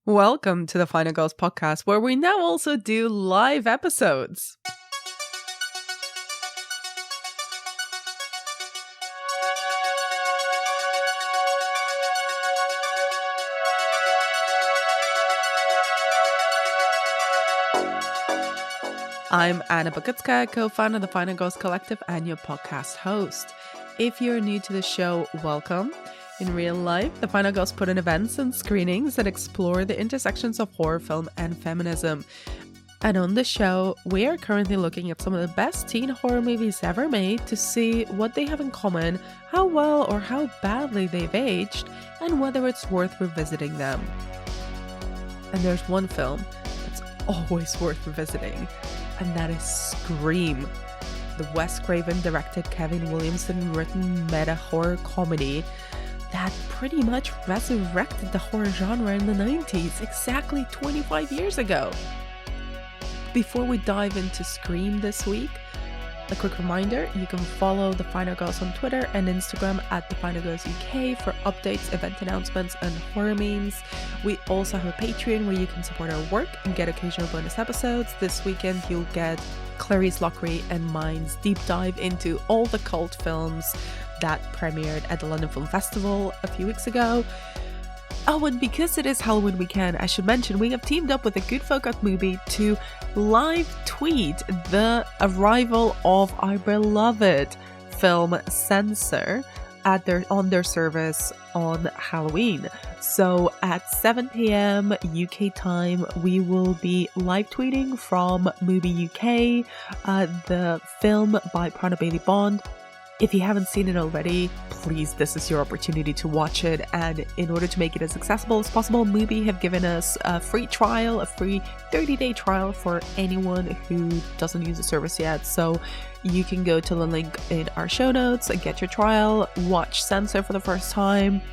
Welcome to the Final Girls podcast, where we now also do live episodes. I'm Anna Bogutska, co-founder of the Final Girls Collective and your podcast host. If you're new to the show, welcome. In real life, the Final Girls put on events and screenings that explore the intersections of horror film and feminism. And on the show, we are currently looking at some of the best teen horror movies ever made to see what they have in common, how well or how badly they've aged, and whether it's worth revisiting them. And there's one film that's always worth revisiting, and that is Scream, the Wes Craven directed, Kevin Williamson written meta horror comedy that pretty much resurrected the horror genre in the 90s, exactly 25 years ago. Before we dive into Scream this week, a quick reminder, you can follow the Final Girls on Twitter and Instagram at the Final Girls UK for updates, event announcements, and horror memes. We also have a Patreon where you can support our work and get occasional bonus episodes. This weekend, you'll get Clarice Lockery and mine's deep dive into all the cult films that premiered at the London Film Festival a few weeks ago. Oh, and because it is Halloween weekend, I should mention we have teamed up with the Good Folk at Movie to live tweet the arrival of our beloved film Censor on their service on Halloween. So at 7 p.m. UK time, we will be live tweeting from Movie UK, the film by Prana Bailey Bond. If you haven't seen it already, please, this is your opportunity to watch it. And in order to make it as accessible as possible, Mubi have given us a free trial, a free 30-day trial for anyone who doesn't use the service yet. So you can go to the link in our show notes and get your trial, watch Censor for the first time,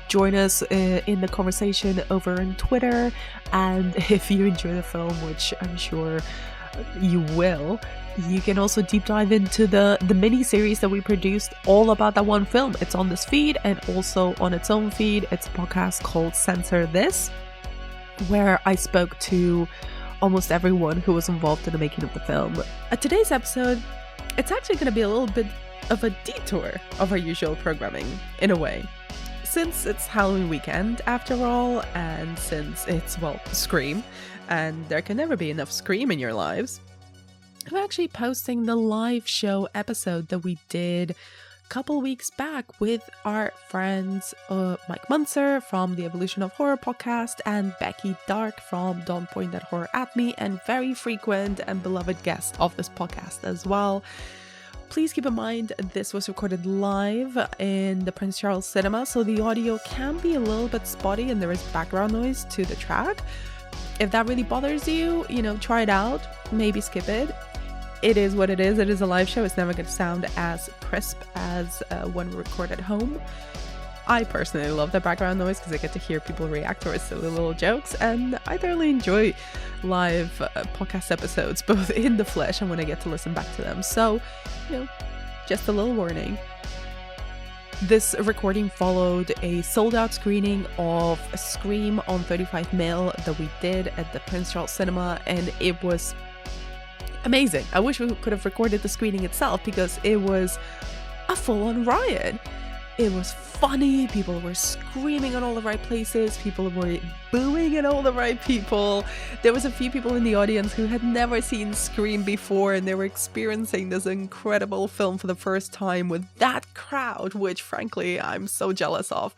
join us in the conversation over on Twitter. And if you enjoy the film, which I'm sure you will, you can also deep dive into the mini-series that we produced all about that one film. It's on this feed and also on its own feed. It's a podcast called Censor This, where I spoke to almost everyone who was involved in the making of the film. Today's episode, it's actually going to be a little bit of a detour of our usual programming, in a way. Since it's Halloween weekend, after all, and since it's, well, Scream, and there can never be enough Scream in your lives, I'm actually posting the live show episode that we did a couple weeks back with our friends Mike Munzer from the Evolution of Horror podcast and Becky Dark from Don't Point That Horror at Me, and very frequent and beloved guest of this podcast as well. Please keep in mind this was recorded live in the Prince Charles Cinema, so the audio can be a little bit spotty and there is background noise to the track. If that really bothers you, try it out, maybe skip it. It is what it is. It is a live show. It's never going to sound as crisp as when we record at home. I personally love the background noise because I get to hear people react to our silly little jokes, and I thoroughly enjoy live podcast episodes, both in the flesh and when I get to listen back to them. So, just a little warning. This recording followed a sold-out screening of Scream on 35mm that we did at the Prince Charles Cinema, and it was amazing. I wish we could have recorded the screening itself because it was a full-on riot. It was funny, people were screaming in all the right places, people were booing at all the right people. There was a few people in the audience who had never seen Scream before, and they were experiencing this incredible film for the first time with that crowd, which frankly I'm so jealous of.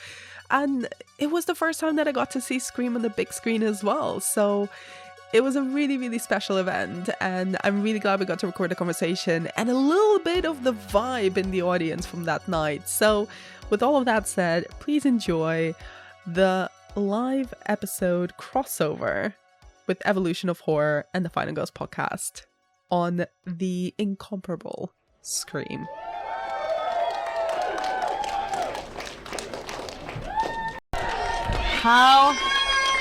And it was the first time that I got to see Scream on the big screen as well, so it was a really, really special event, and I'm really glad we got to record the conversation and a little bit of the vibe in the audience from that night. So with all of that said, please enjoy the live episode crossover with Evolution of Horror and the Final Girls podcast on the incomparable Scream. How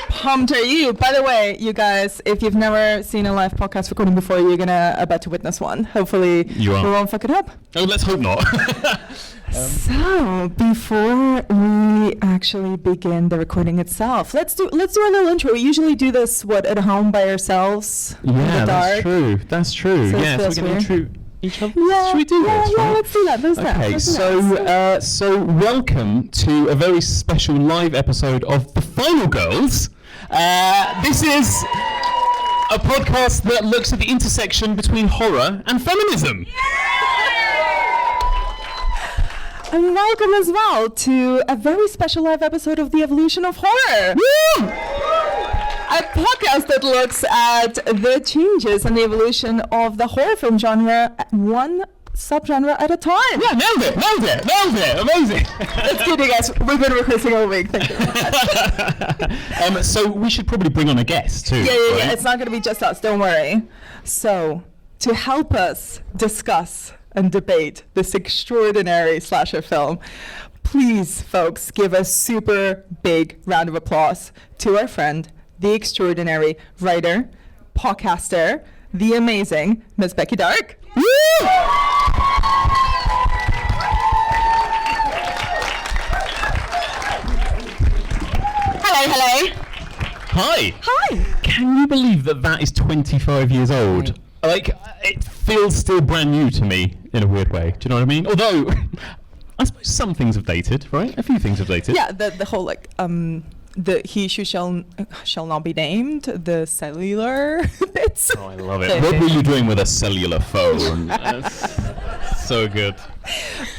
pumped are you? By the way, you guys, if you've never seen a live podcast recording before, you're gonna about to witness one. Hopefully we won't fuck it up. Oh, let's hope not. So before we actually begin the recording itself, let's do a little intro. We usually do this at home by ourselves in the dark. That's true. So Yeah, so we can intro each other. Should we do this? Yeah, right? let's do that. Okay, so welcome to a very special live episode of The Final Girls. This is a podcast that looks at the intersection between horror and feminism. And welcome as well to a very special live episode of The Evolution of Horror. Woo! A podcast that looks at the changes and the evolution of the horror film genre, one subgenre at a time. Yeah, nailed it, amazing. That's good, you guys. We've been rehearsing all week. Thank you. So we should probably bring on a guest too. Yeah. Right? It's not going to be just us, don't worry. So, to help us discuss and debate this extraordinary slasher film, please, folks, give a super big round of applause to our friend, the extraordinary writer, podcaster, the amazing Miss Becky Dark. Woo! Hello. Hi. Hi. Can you believe that is 25 years old? Like, it feels still brand new to me in a weird way. Do you know what I mean? Although, I suppose some things have dated, right? A few things have dated. Yeah, the whole the he who shall not be named, the cellular bits. Oh, I love it. What were you doing with a cellular phone? So good.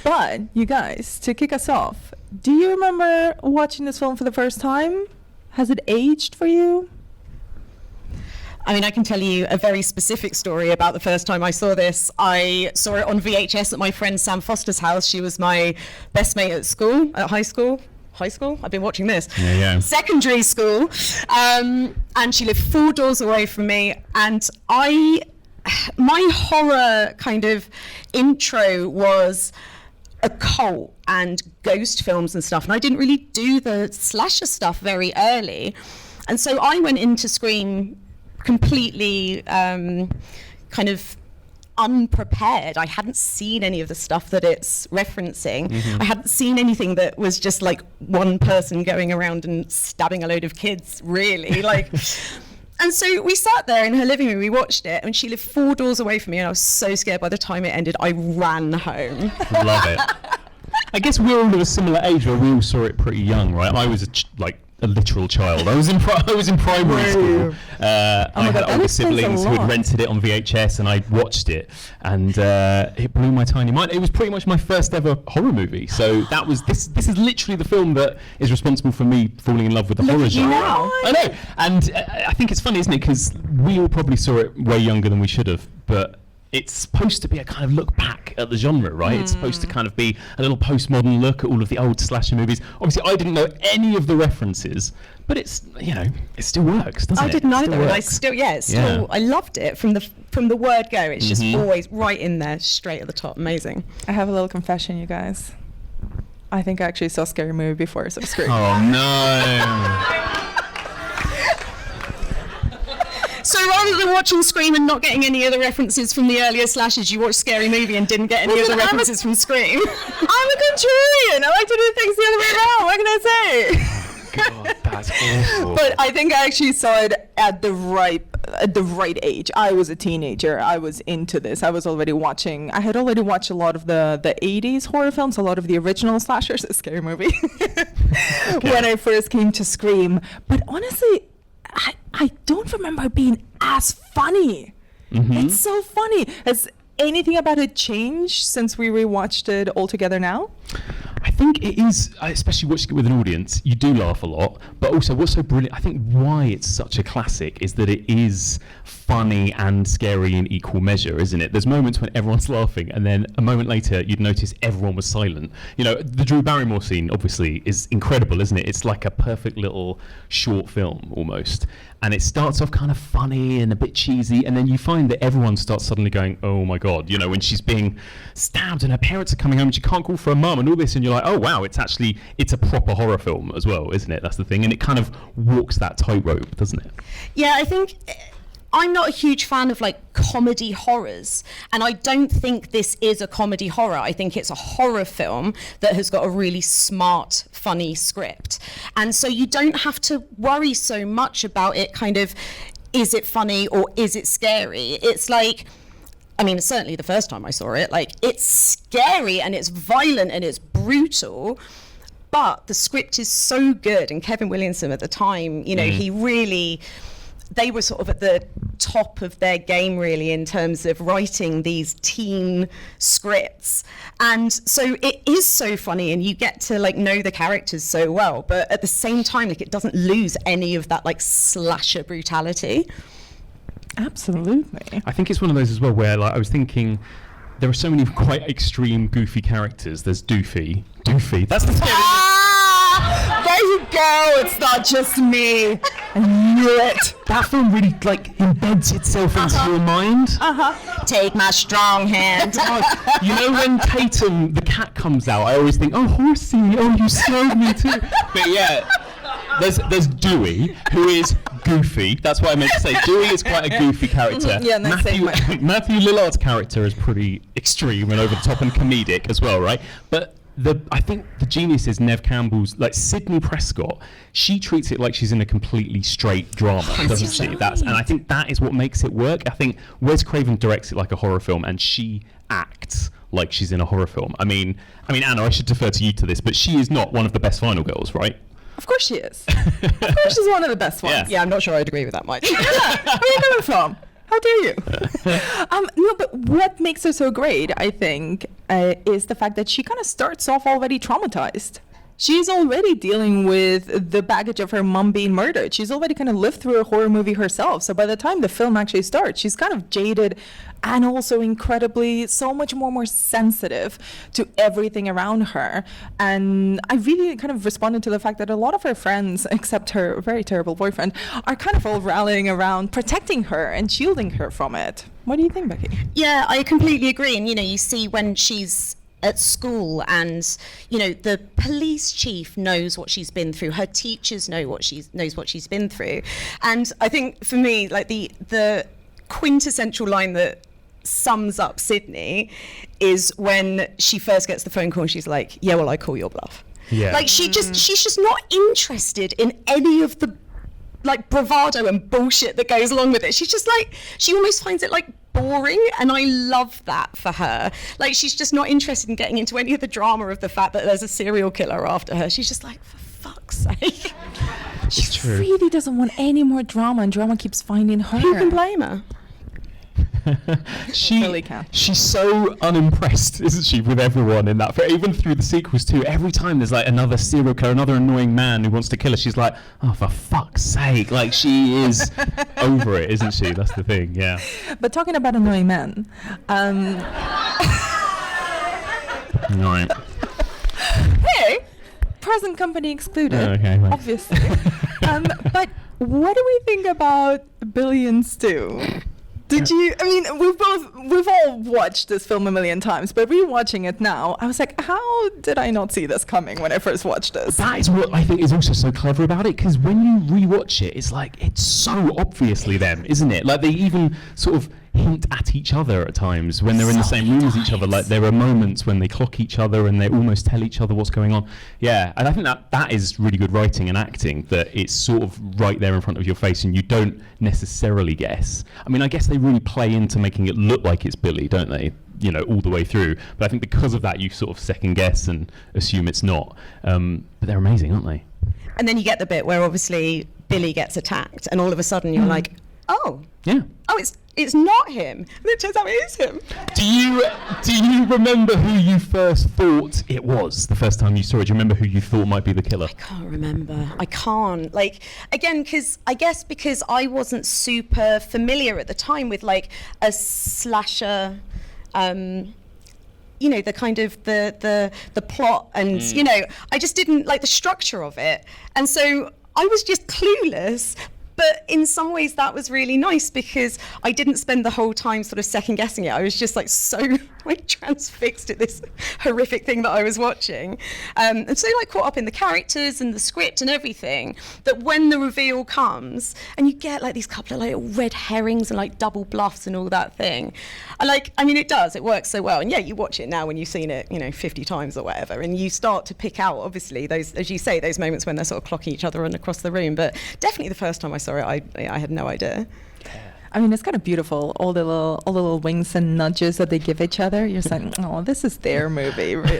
But you guys, to kick us off, do you remember watching this film for the first time? Has it aged for you? I mean, I can tell you a very specific story about the first time I saw this. I saw it on VHS at my friend Sam Foster's house. She was my best mate at school, at high school. I've been watching this. Yeah. Secondary school. And she lived 4 doors away from me. And my horror kind of intro was occult and ghost films and stuff. And I didn't really do the slasher stuff very early. And so I went into Scream completely kind of unprepared. I hadn't seen any of the stuff that it's referencing. Mm-hmm. I hadn't seen anything that was just like one person going around and stabbing a load of kids, really. And so we sat there in her living room, we watched it, and she lived 4 doors away from me, and I was so scared by the time it ended, I ran home. Love it. I guess we're all of a similar age where we all saw it pretty young, right? I was a literal child. I was in primary school. I had older siblings who had rented it on VHS, and I watched it, and it blew my tiny mind. It was pretty much my first ever horror movie. So that was this is literally the film that is responsible for me falling in love with the horror genre. I know, and I think it's funny, isn't it? Because we all probably saw it way younger than we should have, but it's supposed to be a kind of look back at the genre, right? It's supposed to kind of be a little postmodern look at all of the old slasher movies. Obviously, I didn't know any of the references, but it still works, doesn't it? I didn't either, and I I loved it from the word go. It's just always right in there, straight at the top. Amazing. I have a little confession, you guys. I think I actually saw Scary Movie before I saw Scream. Oh no. So rather than watching Scream and not getting any of the references from the earlier slashes, you watched Scary Movie and didn't get any of the references from Scream. I'm a contrarian. I like to do things the other way around. What can I say? God, that's awful. But I think I actually saw it at the right age. I was a teenager. I was into this. I had already watched a lot of the 80s horror films, a lot of the original slashers, a Scary Movie, when I first came to Scream. But honestly, I don't remember it being as funny. Mm-hmm. It's so funny. Has anything about it changed since we rewatched it all together now? I think it is, especially watching it with an audience, you do laugh a lot, but also what's so brilliant, I think why it's such a classic is that it is funny and scary in equal measure, isn't it? There's moments when everyone's laughing, and then a moment later you'd notice everyone was silent. You know, the Drew Barrymore scene obviously is incredible, isn't it? It's like a perfect little short film almost. And it starts off kind of funny and a bit cheesy, and then you find that everyone starts suddenly going, oh my God, you know, when she's being stabbed and her parents are coming home and she can't call for her mum and all this, and you're like, oh wow, it's a proper horror film as well, isn't it? That's the thing. And it kind of walks that tightrope, doesn't it? Yeah, I think I'm not a huge fan of like comedy horrors, and I don't think this is a comedy horror. I think it's a horror film that has got a really smart, funny script. And so you don't have to worry so much about it kind of, is it funny or is it scary? It's like, I mean, certainly the first time I saw it, like, it's scary and it's violent and it's brutal, but the script is so good. And Kevin Williamson at the time, you know, he really, they were sort of at the top of their game, really, in terms of writing these teen scripts. And so it is so funny, and you get to like know the characters so well, but at the same time, like, it doesn't lose any of that like slasher brutality. Absolutely. I think it's one of those as well where, like, I was thinking there are so many quite extreme, goofy characters. There's Doofy. That's the scary. There you go. It's not just me. I knew it. That film really like embeds itself into your mind. Take my strong hand. You know when Tatum the cat comes out, I always think, oh Horsey, oh you scared me too. But yeah, there's Dewey, who is goofy. That's what I meant to say. Dewey is quite a goofy character. Yeah, no, Matthew Lillard's character is pretty extreme and over the top and comedic as well, right? But I think the genius is Neve Campbell's, like Sydney Prescott. She treats it like she's in a completely straight drama, doesn't she? And I think that is what makes it work. I think Wes Craven directs it like a horror film, and she acts like she's in a horror film. I mean, Anna, I should defer to you to this, but she is not one of the best Final Girls, right? Of course she is. Of course she's one of the best ones. Yeah, I'm not sure I'd agree with that much. Where are you coming from? How dare you? No, but what makes her so great, I think, is the fact that she kind of starts off already traumatized. She's already dealing with the baggage of her mom being murdered. She's already kind of lived through a horror movie herself. So by the time the film actually starts, she's kind of jaded and also incredibly so much more sensitive to everything around her. And I really kind of responded to the fact that a lot of her friends, except her very terrible boyfriend, are kind of all rallying around protecting her and shielding her from it. What do you think, Becky? Yeah, I completely agree. And, you know, you see when she's at school and, you know, the police chief knows what she's been through, her teachers knows what she's been through. And I think for me, like the quintessential line that sums up Sydney is when she first gets the phone call and she's like, yeah, well, I call your bluff. Yeah. Like she's just not interested in any of the like bravado and bullshit that goes along with it. She's just like, she almost finds it like boring, and I love that for her. Like, she's just not interested in getting into any of the drama of the fact that there's a serial killer after her. She's just like, for fuck's sake. She really doesn't want any more drama, and drama keeps finding her. Who can blame her? She's so unimpressed, isn't she, with everyone in that. Even through the sequels too, every time there's like another serial killer, another annoying man who wants to kill her, she's like, oh, for fuck's sake. Like, she is over it, isn't she? That's the thing, yeah. But talking about annoying men, right. Hey, present company excluded, okay, right. Obviously. But what do we think about Billy and Stu? Did you? I mean, we've all watched this film a million times, but rewatching it now, I was like, how did I not see this coming when I first watched this? That is what I think is also so clever about it, because when you rewatch it, it's like, it's so obviously them, isn't it? Like, they even sort of hint at each other at times when they're in the same room as each other. Like, there are moments when they clock each other and they almost tell each other what's going on. Yeah, and I think that is really good writing and acting, that it's sort of right there in front of your face and you don't necessarily guess. I mean, I guess they really play into making it look like it's Billy, don't they? You know, all the way through. But I think because of that, you sort of second guess and assume it's not. But they're amazing, aren't they? And then you get the bit where obviously Billy gets attacked, and all of a sudden you're like, oh, yeah, oh, it's not him. And it turns out it is him. Do you remember who you first thought it was the first time you saw it? Do you remember who you thought might be the killer? I can't remember. I can't. Like, again, because I wasn't super familiar at the time with like a slasher, you know, the kind of the plot, and you know, I just didn't like the structure of it, and so I was just clueless. But in some ways that was really nice because I didn't spend the whole time sort of second guessing it. I was just like so like transfixed at this horrific thing that I was watching. And so like caught up in the characters and the script and everything that when the reveal comes and you get like these couple of like red herrings and like double bluffs and all that thing. It works so well. And yeah, you watch it now when you've seen it, 50 times or whatever, and you start to pick out, obviously, those, as you say, those moments when they're sort of clocking each other and across the room. But definitely the first time I saw it, I had no idea. I mean, it's kind of beautiful. All the little winks and nudges that they give each other. You're just like, oh, this is their movie, really.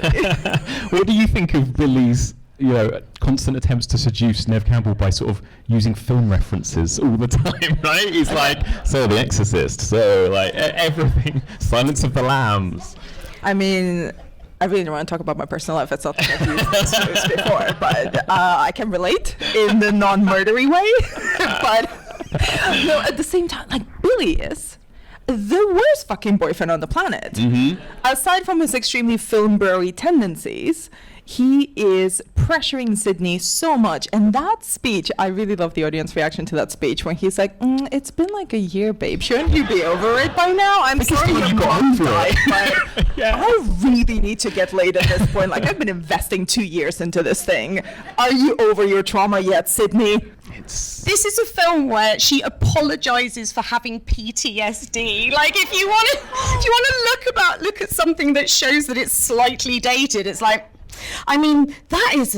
What do you think of Billy's, constant attempts to seduce Neve Campbell by sort of using film references all the time, right? He's like, so The Exorcist, so like everything, Silence of the Lambs. I mean, I really don't want to talk about my personal life. It's not that I've used this before, but I can relate in the non-murdery way. But no, at the same time, like Billy is the worst fucking boyfriend on the planet. Mm-hmm. Aside from his extremely film bro-y tendencies, he is pressuring Sydney so much. And that speech, I really love the audience reaction to that speech when he's like, it's been like a year, babe. Shouldn't you be over it by now? I'm sorry you got over it. But Yeah. I really need to get laid at this point. Like, I've been investing 2 years into this thing. Are you over your trauma yet, Sydney? This is a film where she apologizes for having PTSD. Like, if you want to look at something that shows that it's slightly dated, it's like, I mean, that is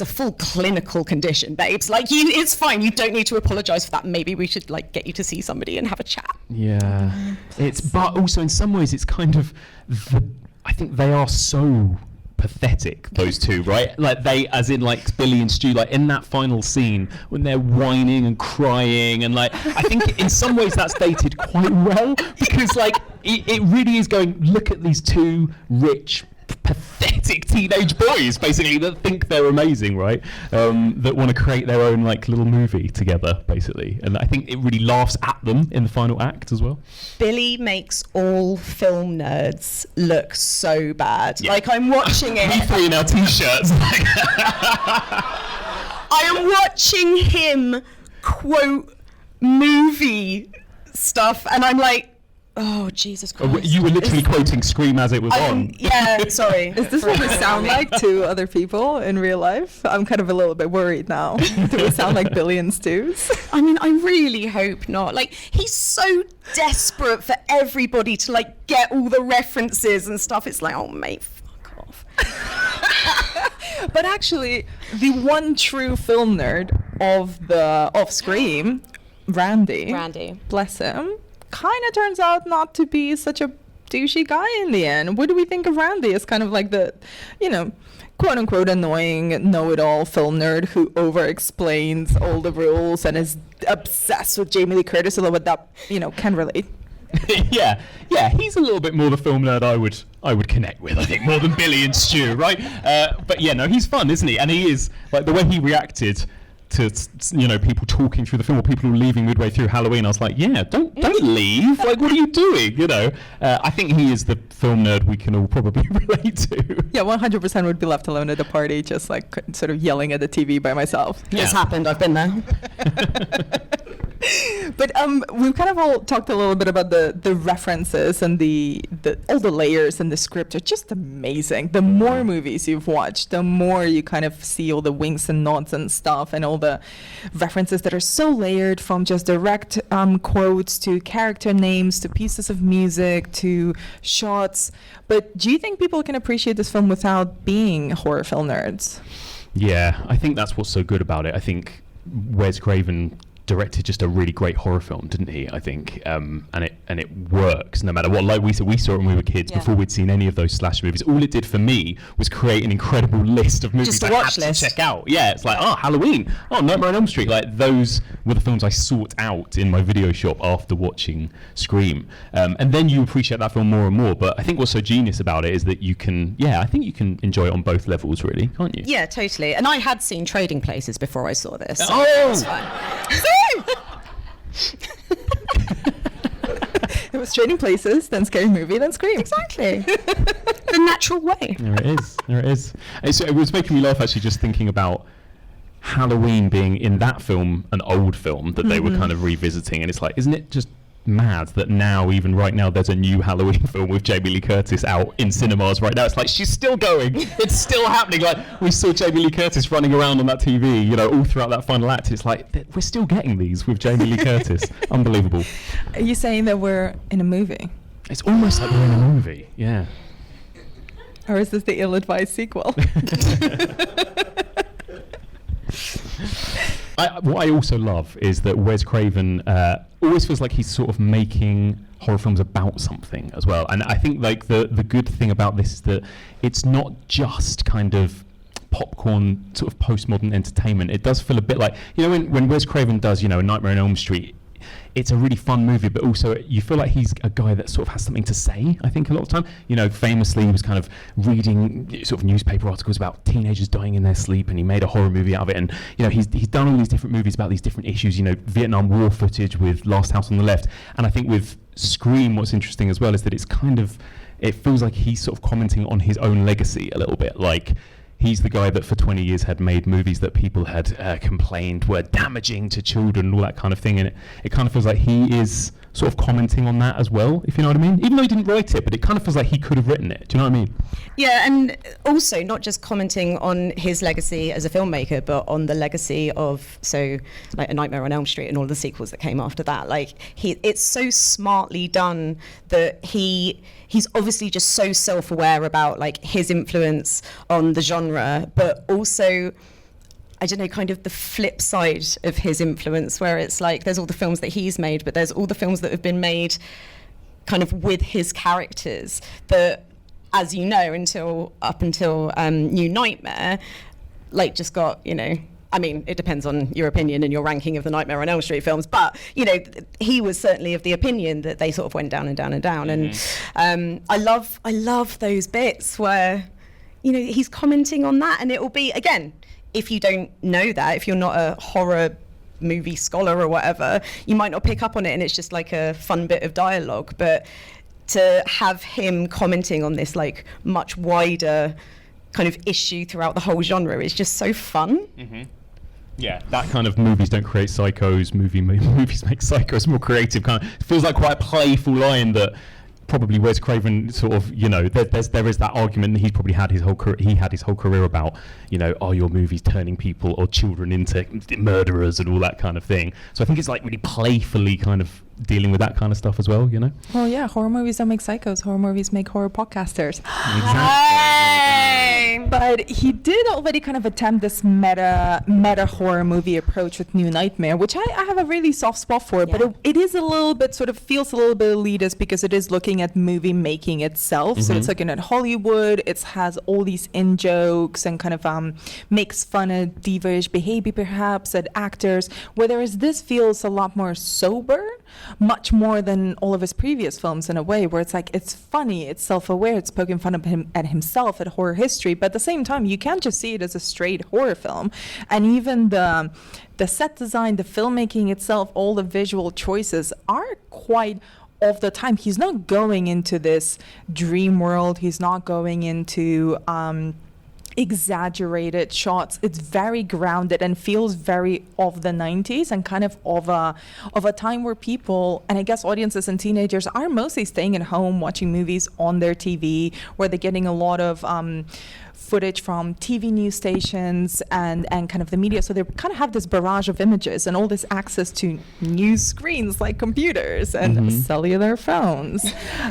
a full clinical condition, babes. Like, it's fine. You don't need to apologize for that. Maybe we should like get you to see somebody and have a chat. Yeah, but also in some ways it's kind of I think they are so pathetic, those two, right? Like they, as in like Billy and Stu, like in that final scene when they're whining and crying, and like I think in some ways that's dated quite well because like it really is going, look at these two rich, pathetic teenage boys basically that think they're amazing, right? That want to create their own like little movie together basically, and I think it really laughs at them in the final act as well. Billy makes all film nerds look so bad. Yeah. Like, I'm watching it. We three in our t-shirts. I am watching him quote movie stuff and I'm like, oh, Jesus Christ. You were literally quoting Scream as it was on. Yeah, sorry. Is this what we sound like to other people in real life? I'm kind of a little bit worried now. Do we sound like Billy and Stu's? I mean, I really hope not. Like, he's so desperate for everybody to, like, get all the references and stuff. It's like, oh, mate, fuck off. But actually, the one true film nerd of Scream, Randy, bless him, kind of turns out not to be such a douchey guy in the end. What do we think of Randy as kind of like the, quote unquote annoying know-it-all film nerd who over-explains all the rules and is obsessed with Jamie Lee Curtis, although that, can relate. yeah, he's a little bit more the film nerd I would connect with, I think, more than Billy and Stu, right? But yeah, no, he's fun, isn't he? And he is, like, the way he reacted to people talking through the film or people leaving midway through Halloween, I was like, yeah, don't leave, like, what are you doing? I think he is the film nerd we can all probably relate to. Yeah, 100% would be left alone at the party, just like sort of yelling at the TV by myself. Yeah. It's happened, I've been there. But we've kind of all talked a little bit about the references and the all the layers in the script are just amazing. The more movies you've watched, the more you kind of see all the winks and nods and stuff and all the references that are so layered, from just direct quotes to character names to pieces of music to shots. But do you think people can appreciate this film without being horror film nerds? Yeah, I think that's what's so good about it. I think Wes Craven directed just a really great horror film, didn't he? I think, and it works no matter what. Like we said, we saw it when we were kids, before we'd seen any of those slasher movies. All it did for me was create an incredible list of movies I had to check out. Yeah, it's like, Halloween, Nightmare on Elm Street. Like, those were the films I sought out in my video shop after watching Scream. And then you appreciate that film more and more. But I think what's so genius about it is that I think you can enjoy it on both levels, really, can't you? Yeah, totally. And I had seen Trading Places before I saw this. Oh! It's fine. It was Trading Places, then Scary Movie, then Scream. Exactly. The natural way. There it is. It was making me laugh actually just thinking about Halloween being in that film an old film that they were kind of revisiting, and it's like, isn't it just mad that now, even right now, there's a new Halloween film with Jamie Lee Curtis out in cinemas right now? It's like, she's still going, it's still happening. Like, we saw Jamie Lee Curtis running around on that TV, you know, all throughout that final act. It's like, we're still getting these with Jamie Lee Curtis. Unbelievable. Are you saying that we're in a movie? It's almost like we're in a movie, yeah. Or is this the ill-advised sequel? What I also love is that Wes Craven always feels like he's sort of making horror films about something as well. And I think like the good thing about this is that it's not just kind of popcorn sort of postmodern entertainment. It does feel a bit like, you know, when Wes Craven does, you know, A Nightmare on Elm Street, it's a really fun movie, but also you feel like he's a guy that sort of has something to say, I think, a lot of the time. You know, famously, he was kind of reading sort of newspaper articles about teenagers dying in their sleep, and he made a horror movie out of it. And, you know, he's done all these different movies about these different issues, you know, Vietnam War footage with Last House on the Left. And I think with Scream, what's interesting as well is that it's kind of, it feels like he's sort of commenting on his own legacy a little bit. Like, he's the guy that for 20 years had made movies that people had complained were damaging to children and all that kind of thing. And it kind of feels like he is sort of commenting on that as well, if you know what I mean? Even though he didn't write it, but it kind of feels like he could have written it. Do you know what I mean? Yeah, and also not just commenting on his legacy as a filmmaker, but on the legacy of, so like A Nightmare on Elm Street and all the sequels that came after that. Like, it's so smartly done that he's obviously just so self-aware about like his influence on the genre, but also, I don't know, kind of the flip side of his influence, where it's like there's all the films that he's made, but there's all the films that have been made kind of with his characters that, as you know, up until New Nightmare, like just got, you know, I mean, it depends on your opinion and your ranking of the Nightmare on Elm Street films, but, you know, he was certainly of the opinion that they sort of went down and down and down. And I love those bits where, you know, he's commenting on that, and it will be, again, if you don't know that, if you're not a horror movie scholar or whatever, you might not pick up on it, and it's just like a fun bit of dialogue. But to have him commenting on this like much wider kind of issue throughout the whole genre is just so fun. Mm-hmm. Yeah, that kind of movies don't create psychos, movies make psychos more creative. Kind of feels like quite a playful line that probably Wes Craven sort of, you know, there is that argument that he's probably had his whole career about, you know, are your movies turning people or children into murderers and all that kind of thing. So I think it's like really playfully kind of dealing with that kind of stuff as well, you know? Well, yeah, horror movies don't make psychos. Horror movies make horror podcasters. Hey! But he did already kind of attempt this meta horror movie approach with New Nightmare, which I have a really soft spot for. Yeah. But it is a little bit, sort of feels a little bit elitist because it is looking at movie making itself. Mm-hmm. So it's looking at Hollywood. It has all these in-jokes and kind of makes fun of diva-ish behavior perhaps at actors. Whereas this feels a lot more sober, much more than all of his previous films in a way, where it's like, it's funny, it's self-aware, it's poking fun of him at himself, at horror history, but at the same time you can't just see it as a straight horror film. And even the set design, the filmmaking itself, all the visual choices are quite of the time. He's not going into this dream world, he's not going into exaggerated shots. It's very grounded and feels very of the 90s and kind of a time where people, and I guess audiences and teenagers, are mostly staying at home watching movies on their TV, where they're getting a lot of footage from TV news stations and kind of the media. So they kind of have this barrage of images and all this access to news screens like computers and cellular phones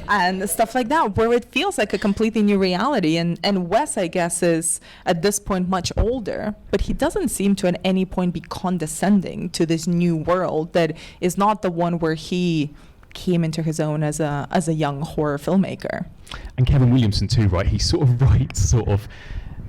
and stuff like that, where it feels like a completely new reality. And Wes, I guess, is at this point much older, but he doesn't seem to at any point be condescending to this new world that is not the one where he came into his own as a young horror filmmaker. And Kevin Williamson too, right? He sort of writes sort of,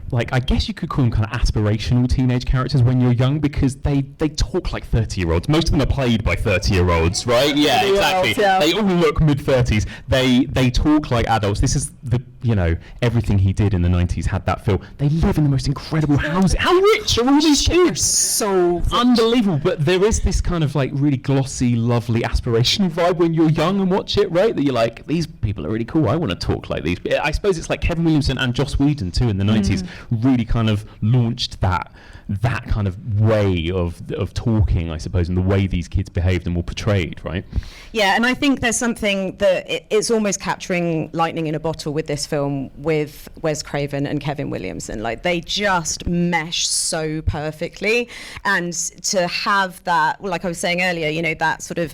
like, I guess you could call them kind of aspirational teenage characters when you're young, because they talk like 30-year-olds. Most of them are played by 30-year-olds, right? Yeah, exactly. Yeah. They all look mid-30s. They talk like adults. This is the, you know, everything he did in the 90s had that feel. They live in the most incredible houses. How rich are all these kids? So unbelievable. But there is this kind of like really glossy, lovely, aspirational vibe when you're young and watch it, right? That you're like, these people are really cool. I want to talk like these. I suppose it's like Kevin Williamson and Joss Whedon too in the 90s really kind of launched that that kind of way of talking, I suppose, and the way these kids behaved and were portrayed, right? Yeah, and I think there's something that it's almost capturing lightning in a bottle with this film, with Wes Craven and Kevin Williamson. Like, they just mesh so perfectly, and to have that, like I was saying earlier, you know, that sort of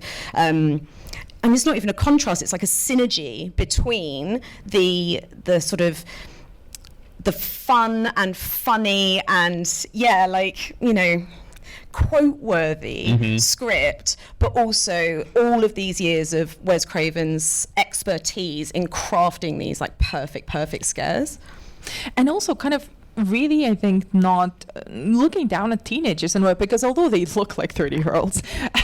and it's not even a contrast, it's like a synergy between the sort of the fun and funny and, yeah, like, you know, quote-worthy script, but also all of these years of Wes Craven's expertise in crafting these like perfect scares. And also kind of really, I think, not looking down at teenagers in a way, because although they look like 30-year-olds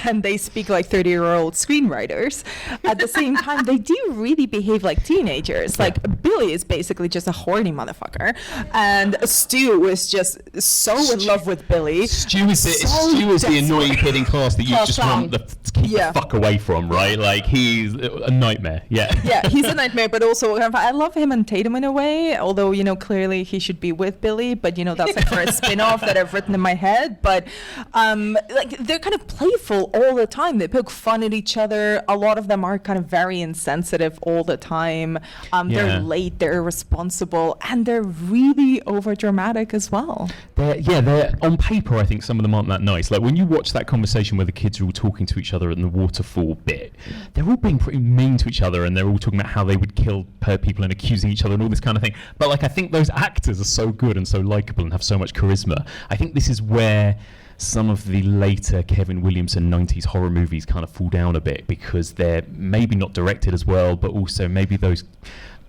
and they speak like 30-year-old screenwriters, at the same time, they do really behave like teenagers. Like, Billy is basically just a horny motherfucker, and Stu is just so in love with Billy. Stu is the annoying kid in class that you just want to keep the fuck away from, right? Like, he's a nightmare. Yeah, he's a nightmare, but also I love him and Tatum in a way, although, you know, clearly he should be with Billy, but, you know, that's like for a spin-off that I've written in my head. But like, they're kind of playful all the time. They poke fun at each other. A lot of them are kind of very insensitive all the time. They're late, they're irresponsible, and they're really over dramatic as well. They're on paper, I think some of them aren't that nice. Like, when you watch that conversation where the kids are all talking to each other in the waterfall bit, they're all being pretty mean to each other, and they're all talking about how they would kill people and accusing each other and all this kind of thing. But like, I think those actors are so good and so likable and have so much charisma. I think this is where some of the later Kevin Williamson 90s horror movies kind of fall down a bit, because they're maybe not directed as well, but also maybe those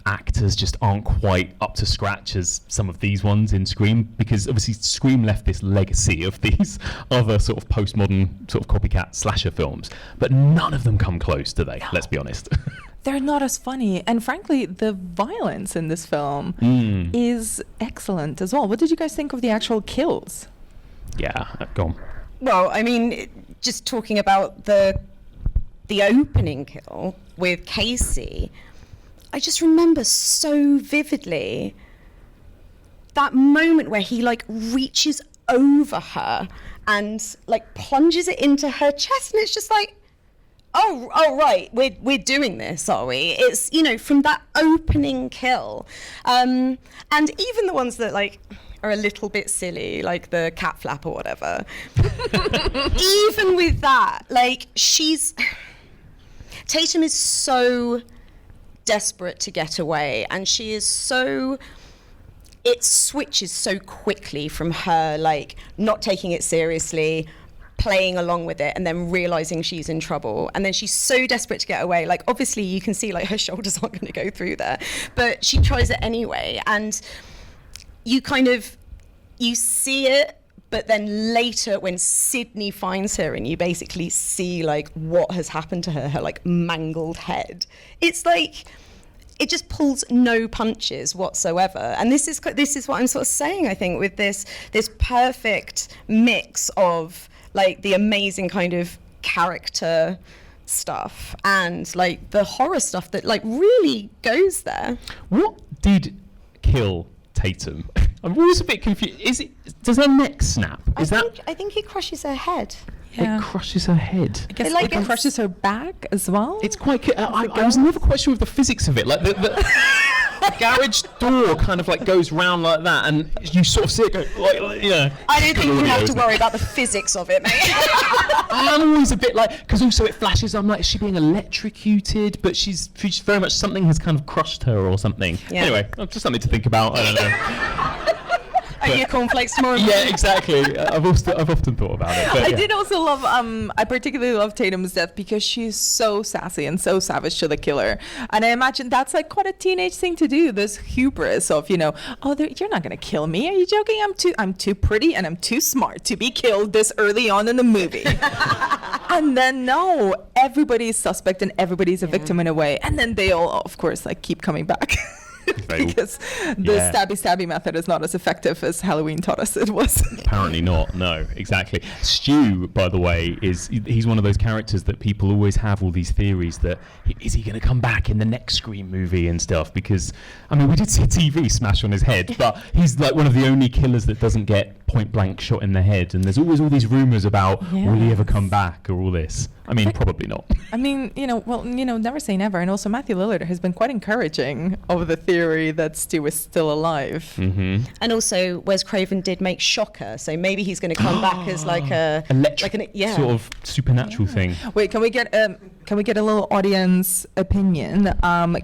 actors just aren't quite up to scratch as some of these ones in Scream, because obviously Scream left this legacy of these other sort of postmodern sort of copycat slasher films, but none of them come close, do they? Let's be honest. They're not as funny, and frankly, the violence in this film is excellent as well. What did you guys think of the actual kills? Yeah, go on. Well, I mean, just talking about the opening kill with Casey, I just remember so vividly that moment where he like reaches over her and like plunges it into her chest, and it's just like, oh right, we're doing this, are we? It's, you know, from that opening kill, and even the ones that like are a little bit silly, like the cat flap or whatever. Even with that, like, Tatum is so desperate to get away, and she is so, it switches so quickly from her like not taking it seriously, playing along with it, and then realizing she's in trouble, and then she's so desperate to get away. Like, obviously you can see like her shoulders aren't going to go through there, but she tries it anyway, and you see it. But then later, when Sydney finds her and you basically see like what has happened to her like mangled head, it's like, it just pulls no punches whatsoever. And this is what I'm sort of saying, I think, with this perfect mix of like the amazing kind of character stuff and like the horror stuff that like really goes there. What did kill Tatum? I'm always a bit confused. Does her neck snap? I think he crushes her head. Yeah. It crushes her head. I guess it crushes her back as well. It's quite. I was never quite sure of the physics of it. Like the garage door kind of like goes round like that, and you sort of see it go like you know. I don't think you have to worry about the physics of it, mate. I'm always a bit like, because also it flashes. I'm like, is she being electrocuted? But she's very much, something has kind of crushed her or something. Yeah. Anyway, just something to think about. I don't know. Your cornflakes tomorrow. Yeah, exactly. I've often thought about it. But, I did also love. I particularly love Tatum's death because she's so sassy and so savage to the killer, and I imagine that's like quite a teenage thing to do. This hubris of, you know, you're not gonna kill me. Are you joking? I'm too pretty and I'm too smart to be killed this early on in the movie. And then no, everybody's suspect and everybody's a victim in a way, and then they all, of course, like keep coming back. Because the stabby method is not as effective as Halloween taught us it was. Apparently not. No, exactly. Stu, by the way, he's one of those characters that people always have all these theories that is he going to come back in the next Scream movie and stuff? Because I mean, we did see a TV smash on his head, but he's like one of the only killers that doesn't get point blank shot in the head, and there's always all these rumours about will he ever come back or all this. I mean, probably not. I mean, never say never. And also Matthew Lillard has been quite encouraging of the theory that Stu is still alive. Mm-hmm. And also, Wes Craven did make Shocker, so maybe he's going to come back as like a electric, sort of supernatural thing. Wait, can we get a little audience opinion?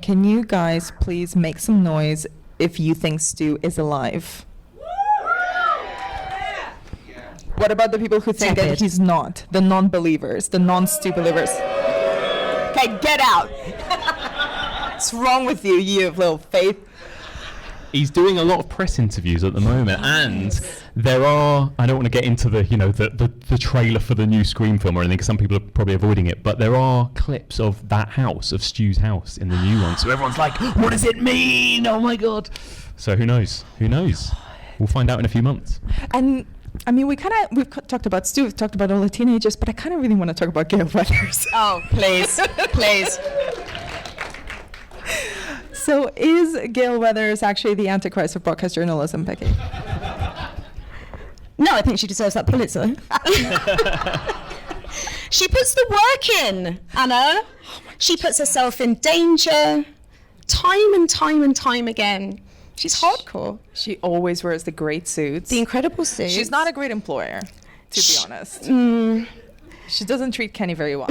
Can you guys please make some noise if you think Stu is alive? What about the people who think that he's not? The non-believers, the non-Stu believers. Okay, get out. What's wrong with you, you have little faith? He's doing a lot of press interviews at the moment, and there are, I don't want to get into the trailer for the new Scream film or anything, because some people are probably avoiding it, but there are clips of that house, of Stu's house in the new one. So everyone's like, what does it mean? Oh my God. So who knows? Who knows? We'll find out in a few months. And I mean, we've talked about Stu, we've talked about all the teenagers, but I kind of really want to talk about Gale Weathers. Oh, please, please. So is Gale Weathers actually the Antichrist of broadcast journalism, Becky? No, I think she deserves that Pulitzer. She puts the work in, Anna. She puts herself in danger time and time and time again. She's hardcore. She always wears the great suits. The incredible suits. She's not a great employer, to be honest. She doesn't treat Kenny very well.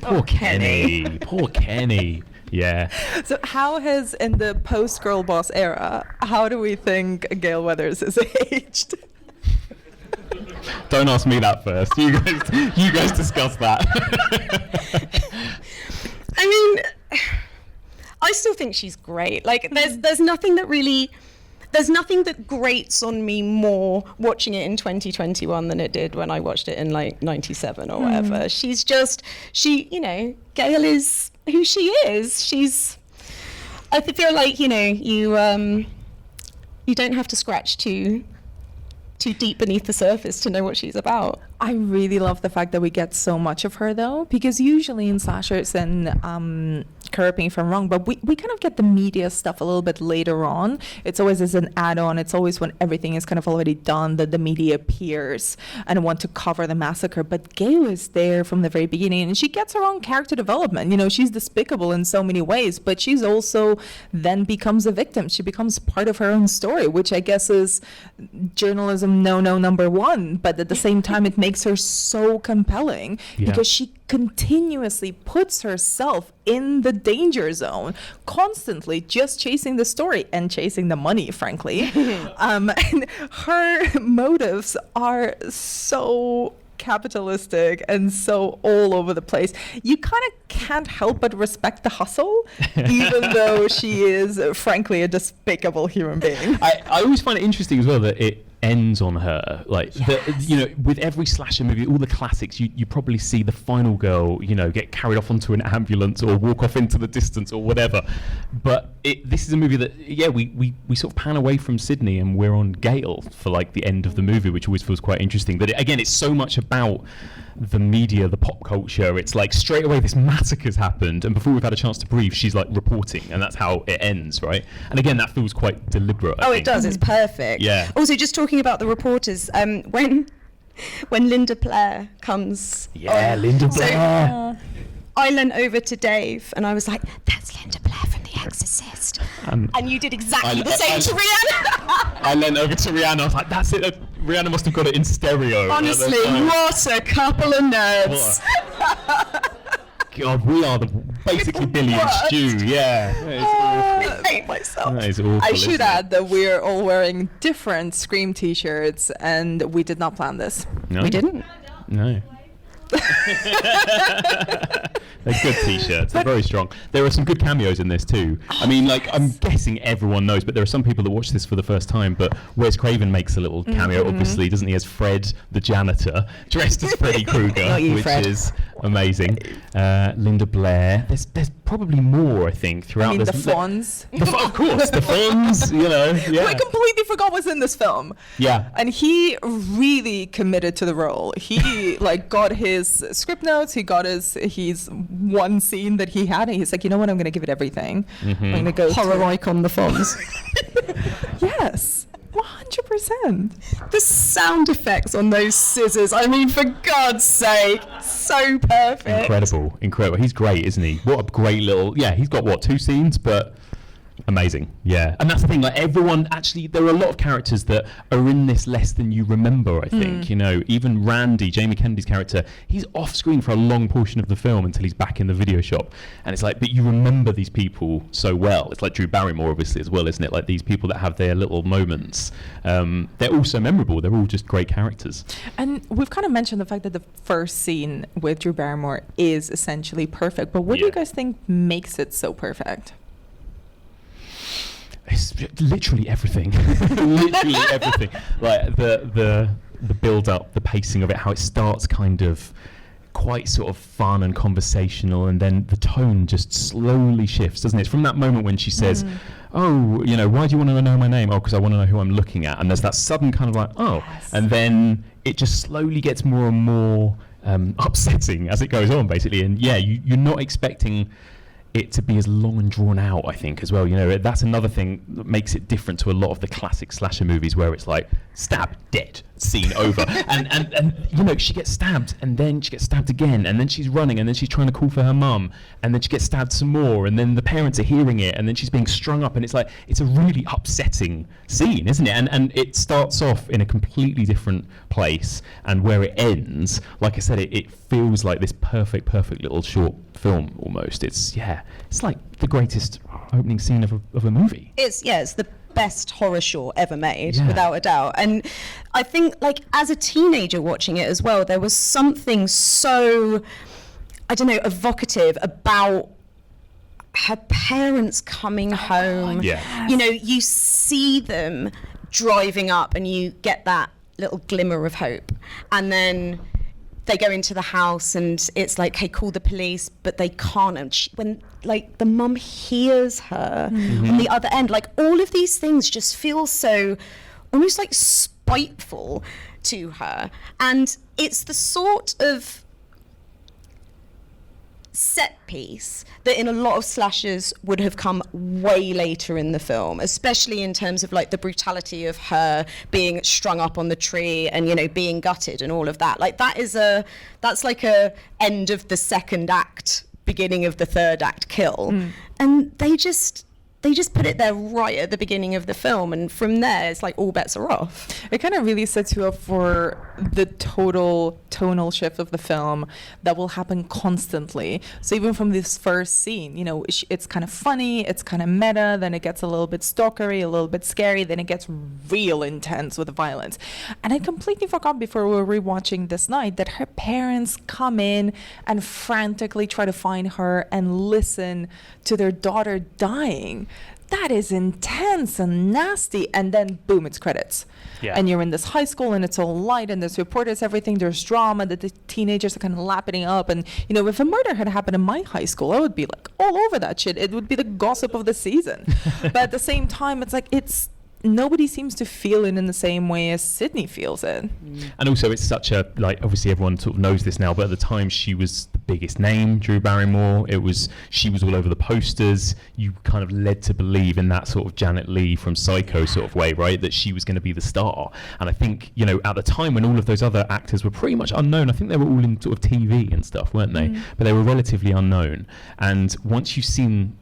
Poor Kenny. Poor Kenny. Yeah. So how has, in the post-Girl Boss era, how do we think Gale Weathers is aged? Don't ask me that first. You guys discuss that. I mean, I still think she's great. Like, there's nothing that grates on me more watching it in 2021 than it did when I watched it in like 97 or whatever. She's just, Gale is who she is. I feel like, you don't have to scratch too deep beneath the surface to know what she's about. I really love the fact that we get so much of her, though, because usually in slashers, and correct me if I'm wrong, but we kind of get the media stuff a little bit later on. It's always as an add-on. It's always when everything is kind of already done that the media appears and want to cover the massacre. But Gale is there from the very beginning, and she gets her own character development. She's despicable in so many ways, but she's also then becomes a victim. She becomes part of her own story, which I guess is journalism number one. But at the same time, it makes her so compelling because she continuously puts herself in the danger zone, constantly just chasing the story and chasing the money, frankly. And her motives are so capitalistic and so all over the place. You kind of can't help but respect the hustle, even though she is, frankly, a despicable human being. I always find it interesting as well that it ends on her, like with every slasher movie, all the classics, you probably see the final girl get carried off onto an ambulance or walk off into the distance or whatever, but this is a movie that we sort of pan away from Sydney and we're on Gale for like the end of the movie, which always feels quite interesting. But again, it's so much about the media, the pop culture. It's like straight away this massacre's happened, and before we've had a chance to breathe, she's like reporting, and that's how it ends, right? And again, that feels quite deliberate. I think. It does. It's perfect. Yeah. Also, just talking about the reporters, when Linda Blair comes. Yeah, Linda Blair. So, I leant over to Dave, and I was like, "That's Linda Blair from The Exorcist," and you did exactly the same to Rihanna. I leant over to Rihanna. I was like, "That's it." Rihanna must have got it in stereo. Honestly, what a couple of nerds. God, we are basically Billy and Stu. Yeah. I hate myself. That is awful. I should add that we're all wearing different Scream t-shirts, and we did not plan this. No? We didn't. No. They're good t-shirts. They're very strong. There are some good cameos in this too. I mean, like, I'm guessing everyone knows, but there are some people that watch this for the first time. But Wes Craven makes a little cameo, obviously, doesn't he, as Fred, the janitor, dressed as Freddy Krueger, which is amazing. Linda Blair. There's probably more, I think, throughout this. The Fonz. Of course, the Fonz. Yeah. I completely forgot what's in this film. Yeah. And he really committed to the role. He got his script notes. He got his one scene that he had, and he's like, you know what? I'm going to give it everything. I'm going to go horror icon, the Fonz. Yes. 100%. The sound effects on those scissors, I mean, for God's sake, so perfect. Incredible. He's great, isn't he? What a great little, he's got 2 scenes, but amazing. Yeah. And that's the thing, like everyone, actually, there are a lot of characters that are in this less than you remember, I think. You know, even Randy, Jamie Kennedy's character, he's off screen for a long portion of the film until he's back in the video shop. And it's like, but you remember these people so well. It's like Drew Barrymore, obviously, as well, isn't it? Like these people that have their little moments. They're all so memorable. They're all just great characters. And we've kind of mentioned the fact that the first scene with Drew Barrymore is essentially perfect. But what do you guys think makes it so perfect? It's literally everything. Literally everything. Like the build up, the pacing of it, how it starts kind of quite sort of fun and conversational, and then the tone just slowly shifts, doesn't it? It's from that moment when she says, oh, you know, why do you want to know my name? Oh, because I want to know who I'm looking at. And there's that sudden kind of like, oh, and then it just slowly gets more and more upsetting as it goes on, basically. And you're not expecting it to be as long and drawn out, I think, as well. You know, that's another thing that makes it different to a lot of the classic slasher movies where it's like stab, dead, scene over. and you know, she gets stabbed and then she gets stabbed again and then she's running and then she's trying to call for her mum and then she gets stabbed some more and then the parents are hearing it and then she's being strung up, and it's like, it's a really upsetting scene, isn't it? And it starts off in a completely different place, and where it ends, like I said, it feels like this perfect little short film almost. It's like the greatest opening scene of a movie. It's the best horror short ever made, without a doubt. And I think, like, as a teenager watching it as well, there was something so, I don't know, evocative about her parents coming home. You know, you see them driving up and you get that little glimmer of hope, and then they go into the house and it's like, hey, call the police, but they can't. And when like the mum hears her on the other end, like all of these things just feel so almost like spiteful to her. And it's the sort of set piece that in a lot of slashers would have come way later in the film, especially in terms of like the brutality of her being strung up on the tree and, you know, being gutted and all of that. Like that's like a end of the second act, beginning of the third act kill. And they just put it there right at the beginning of the film, and from there it's like all bets are off. It kind of really sets you up for the total tonal shift of the film that will happen constantly. So even from this first scene, you know, it's kind of funny, it's kind of meta, then it gets a little bit stalkery, a little bit scary, then it gets real intense with the violence. And I completely forgot before we were rewatching this night that her parents come in and frantically try to find her and listen to their daughter dying. That is intense and nasty. And then boom, it's credits. And you're in this high school and it's all light and there's reporters, everything, there's drama that the teenagers are kind of lapping up. And, you know, if a murder had happened in my high school, I would be like all over that shit. It would be the gossip of the season. But at the same time, it's like, nobody seems to feel it in the same way as Sydney feels it. And also it's such a, like, obviously everyone sort of knows this now, but at the time she was the biggest name, Drew Barrymore. She was all over the posters. You kind of led to believe in that sort of Janet Leigh from Psycho sort of way, right? That she was going to be the star. And I think, you know, at the time when all of those other actors were pretty much unknown, I think they were all in sort of TV and stuff, weren't they? But they were relatively unknown. And once you've seen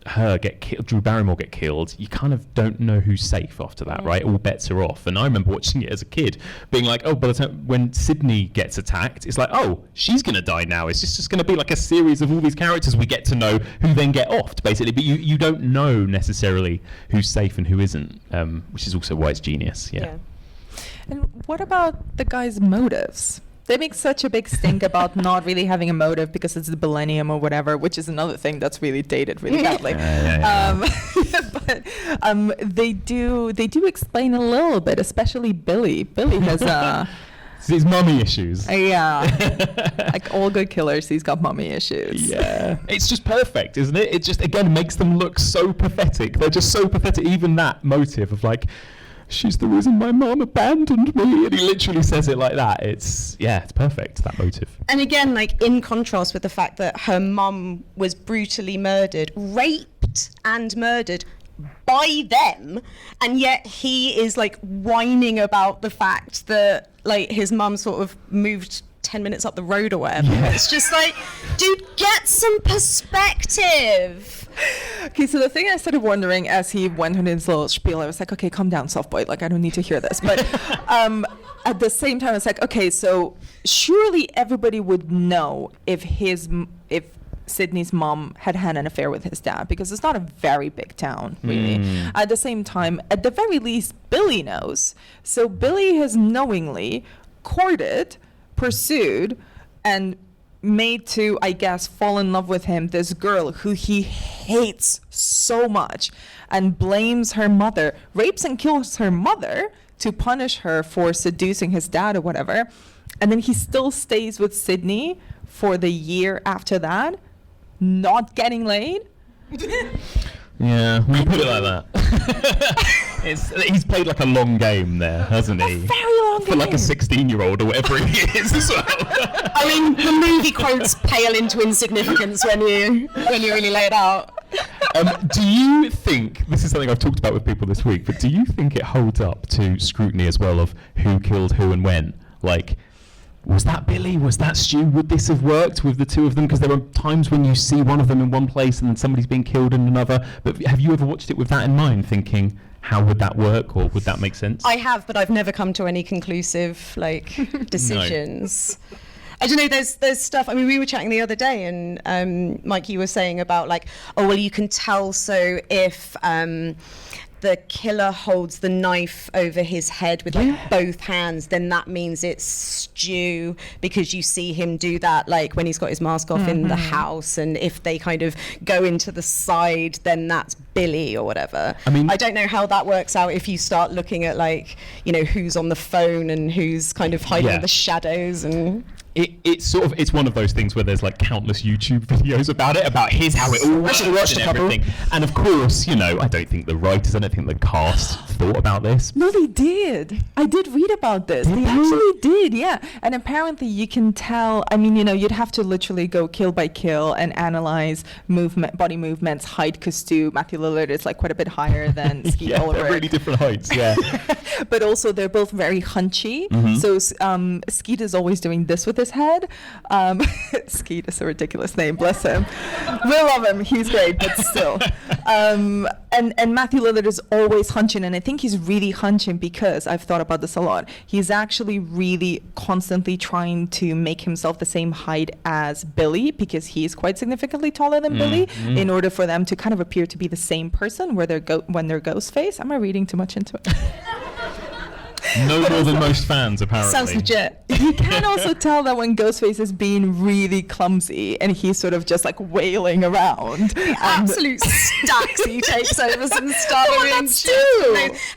her get killed, Drew Barrymore get killed, you kind of don't know who's safe after that, right? All bets are off. And I remember watching it as a kid, being like, oh, by the time when Sydney gets attacked, it's like, oh, she's going to die now. It's just going to be like a series of all these characters we get to know who then get offed, basically. But you don't know necessarily who's safe and who isn't, which is also why it's genius. And what about the guy's motives? They make such a big stink about not really having a motive because it's the millennium or whatever, which is another thing that's really dated really badly. But they do explain a little bit, especially Billy. Billy has his mummy issues. Like all good killers, he's got mummy issues. It's just perfect, isn't it? It just again makes them look so pathetic. They're just so pathetic. Even that motive of like, she's the reason my mom abandoned me, and he literally says it like that. It's perfect, that motive. And again, like in contrast with the fact that her mum was brutally murdered, raped and murdered by them, and yet he is like whining about the fact that like his mum sort of moved 10 minutes up the road or whatever. It's just like, dude, get some perspective. Okay, so the thing I started wondering as he went on his little spiel, I was like, okay, calm down, soft boy. Like, I don't need to hear this. But at the same time, it's like, okay, so surely everybody would know if Sydney's mom had an affair with his dad, because it's not a very big town, really. At the same time, at the very least, Billy knows. So Billy has knowingly courted, pursued, and made to, I guess, fall in love with him, this girl who he hates so much and blames her mother, rapes and kills her mother to punish her for seducing his dad or whatever. And then he still stays with Sydney for the year after that, not getting laid. Yeah, when you put it like that. He's played like a long game there, hasn't he? A very long game. For like a 16-year-old or whatever he is as well. I mean, the movie quotes pale into insignificance when you really lay it out. Do you think, this is something I've talked about with people this week, but do you think it holds up to scrutiny as well of who killed who and when? Like, was that Billy? Was that Stu? Would this have worked with the two of them? Because there are times when you see one of them in one place and then somebody's being killed in another. But have you ever watched it with that in mind, thinking, how would that work, or would that make sense? I have, but I've never come to any conclusive decisions. No. I don't know, there's stuff, I mean, we were chatting the other day and Mike, you were saying about like, oh, well, you can tell, so if the killer holds the knife over his head with like both hands, then that means it's Stu, because you see him do that like when he's got his mask off in the house, and if they kind of go into the side, then that's Billy or whatever. I mean, I don't know how that works out if you start looking at like, you know, who's on the phone and who's kind of hiding in the shadows. And it's one of those things where there's like countless YouTube videos about it, about here's how it all works and everything. And of course, you know, I don't think the writers, I don't think the cast thought about this. No, they did. I did read about this. They actually did, yeah. And apparently you can tell, I mean, you know, you'd have to literally go kill by kill and analyze body movements, height, because Stu, Matthew Lillard is like quite a bit higher than Skeet Ulrich. They're really different heights, yeah. But also they're both very hunchy. So Skeet is always doing this with his head. Skeet is a ridiculous name, bless him. We love him, he's great, but still. And Matthew Lillard is always hunching, and I think he's really hunching because I've thought about this a lot. He's actually really constantly trying to make himself the same height as Billy, because he's quite significantly taller than Billy, in order for them to kind of appear to be the same person when they're Ghostface. Am I reading too much into it? No more than most fans, apparently. Sounds legit. You can also tell that when Ghostface is being really clumsy and he's sort of just like wailing around. Absolute stacks he takes over some stuff.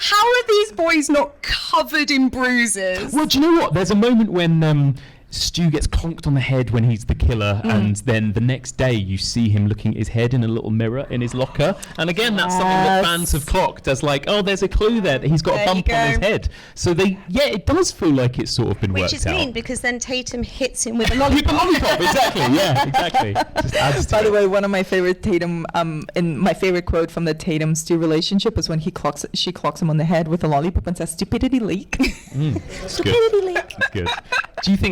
How are these boys not covered in bruises? Well, do you know what? There's a moment when Stu gets clonked on the head when he's the killer, and then the next day you see him looking at his head in a little mirror in his locker. And again, that's something that fans have clocked as like, oh, there's a clue there that he's got a bump on his head. So it does feel like it's sort of been worked out. Which is mean, because then Tatum hits him with a lollipop. Exactly, yeah, exactly. Just adds to By the way, one of my favorite Tatum, my favorite quote from the Tatum-Stu relationship is when she clocks him on the head with a lollipop and says, "Stupidity leak." Stupidity leak. That's good.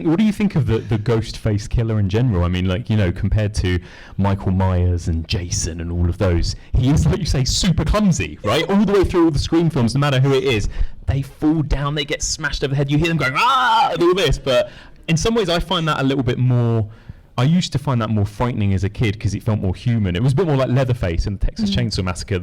What do you think of the ghost face killer in general? I mean, like, you know, compared to Michael Myers and Jason and all of those, he is, like you say, super clumsy, right? All the way through all the Scream films, no matter who it is, they fall down, they get smashed over the head, you hear them going, ah, and all this. But in some ways, I find that a little bit more... I used to find that more frightening as a kid because it felt more human. It was a bit more like Leatherface in the Texas Chainsaw Massacre.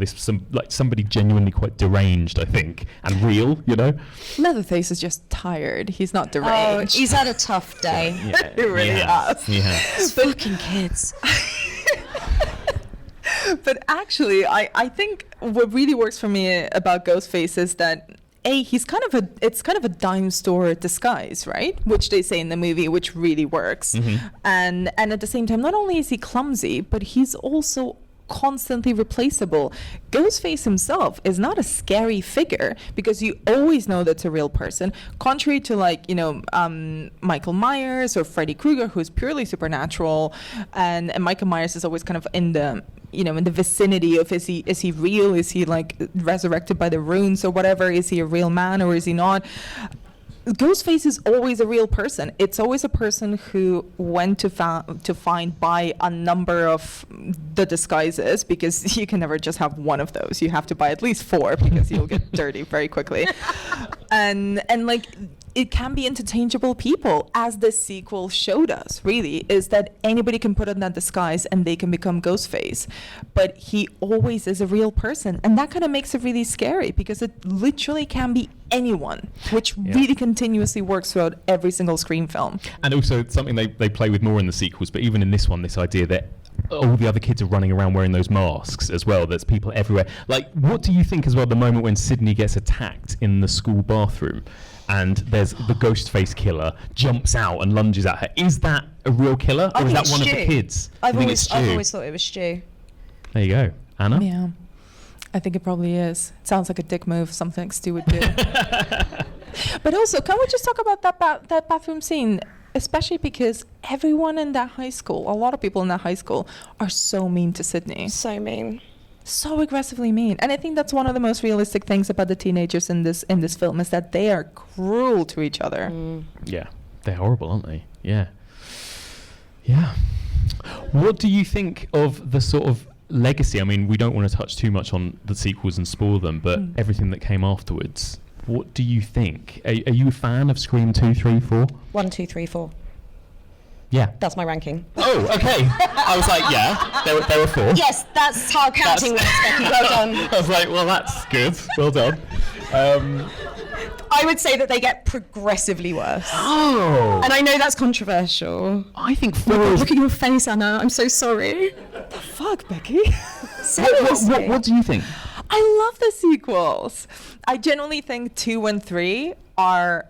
Somebody genuinely quite deranged, I think, and real, you know. Leatherface is just tired. He's not deranged. Oh, he's had a tough day. Yeah, he really has. He has. Fucking kids. But actually, I think what really works for me about Ghostface is that it's kind of a dime store disguise, right? Which they say in the movie, which really works. And at the same time, not only is he clumsy, but he's also constantly replaceable. Ghostface himself is not a scary figure because you always know that's a real person, contrary to Michael Myers or Freddy Krueger, who's purely supernatural, and Michael Myers is always kind of in the vicinity of is he real, is he like resurrected by the runes or whatever, is he a real man or is he not. Ghostface is always a real person. It's always a person who went to find by a number of the disguises, because you can never just have one of those. You have to buy at least 4 because you'll get dirty very quickly. And like, it can be interchangeable people, as the sequel showed us, really, is that anybody can put on that disguise and they can become Ghostface. But he always is a real person. And that kind of makes it really scary, because it literally can be anyone, which really continuously works throughout every single Scream film. And also it's something they play with more in the sequels, but even in this one, this idea that all the other kids are running around wearing those masks as well. There's people everywhere. Like, what do you think as well, the moment when Sydney gets attacked in the school bathroom and there's the Ghostface killer jumps out and lunges at her? Is that a real killer, or is that one of the kids? I've always thought it was Stu. There you go. Anna? Yeah, I think it probably is. It sounds like a dick move, something Stu would do. But also, can we just talk about that bathroom scene? Especially because everyone in that high school, a lot of people in that high school, are so mean to Sydney. So mean. So aggressively mean. And I think that's one of the most realistic things about the teenagers in this film, is that they are cruel to each other. Yeah, they're horrible, aren't they? Yeah. What do you think of the sort of legacy? I mean, we don't want to touch too much on the sequels and spoil them, but everything that came afterwards. What do you think? Are you a fan of Scream 2, 3, 4? 1, 2, 3, 4. Yeah. That's my ranking. Oh, okay. I was like, yeah, there were 4. Yes, that's how counting works, Becky. Well done. I was like, well, that's good. Well done. I would say that they get progressively worse. Oh. And I know that's controversial. I think 4 is... Look at your face, Anna. I'm so sorry. Fuck, Becky. Seriously. What do you think? I love the sequels. I genuinely think 2 and 3 are,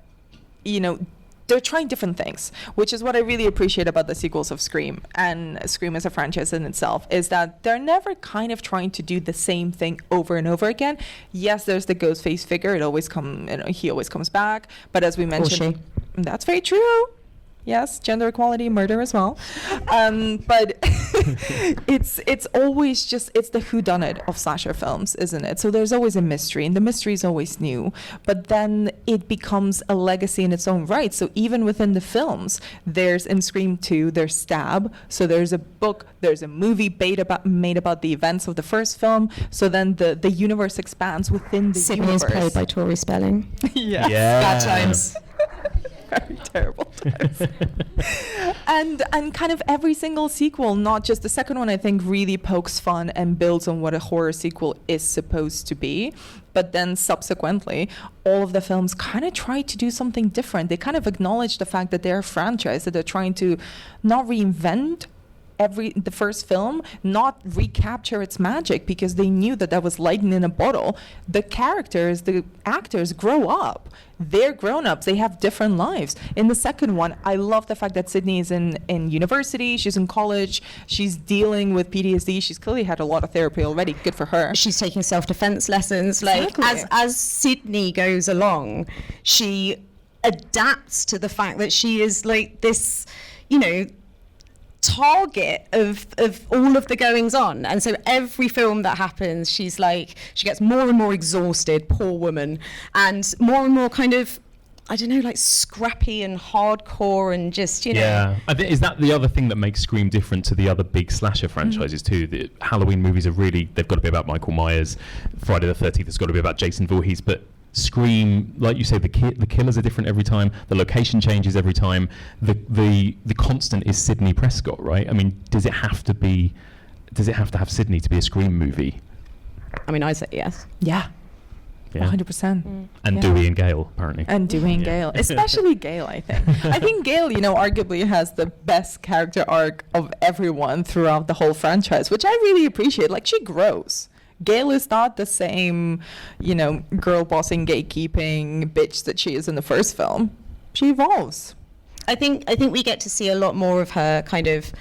they're trying different things, which is what I really appreciate about the sequels of Scream, and Scream as a franchise in itself, is that they're never kind of trying to do the same thing over and over again. Yes, there's the Ghostface figure. He always comes back. But as we mentioned, that's very true. Yes, gender equality, murder as well. But it's always it's the whodunit of slasher films, isn't it? So there's always a mystery, and the mystery is always new. But then it becomes a legacy in its own right. So even within the films, in Scream 2, there's Stab. So there's a book, there's a movie made about the events of the first film. So then the universe expands within the Sydney universe. is played by Tori Spelling. Yeah. Bad times. Very terrible times. and kind of every single sequel, not just the second one, I think really pokes fun and builds on what a horror sequel is supposed to be. But then subsequently, all of the films kind of try to do something different. They kind of acknowledge the fact that they're a franchise, that they're trying to not reinvent the first film, not recapture its magic, because they knew that was lightning in a bottle. The characters, the actors grow up. They're grown-ups. They have different lives. In the second one, I love the fact that Sydney is in university. She's in college. She's dealing with PTSD. She's clearly had a lot of therapy already. Good for her. She's taking self-defense lessons. Exactly. As Sydney goes along, she adapts to the fact that she is like this, target of all of the goings on. And so every film that happens, she gets more and more exhausted, poor woman, and more kind of, I don't know, like scrappy and hardcore and just, Yeah. I think, is that the other thing that makes Scream different to the other big slasher franchises too? The Halloween movies they've got to be about Michael Myers. Friday the 13th has got to be about Jason Voorhees, but Scream, like you say, the killers are different every time. The location changes every time. The constant is Sydney Prescott, right? I mean, does it have to have Sydney to be a Scream movie? I mean, I say yes. Yeah. 100%. And Dewey and Gale, apparently. And Dewey and Gale, especially Gale, I think. I think Gale, arguably has the best character arc of everyone throughout the whole franchise, which I really appreciate. Like, she grows. Gale is not the same, girl bossing, gatekeeping bitch that she is in the first film. She evolves. I think we get to see a lot more of her kind of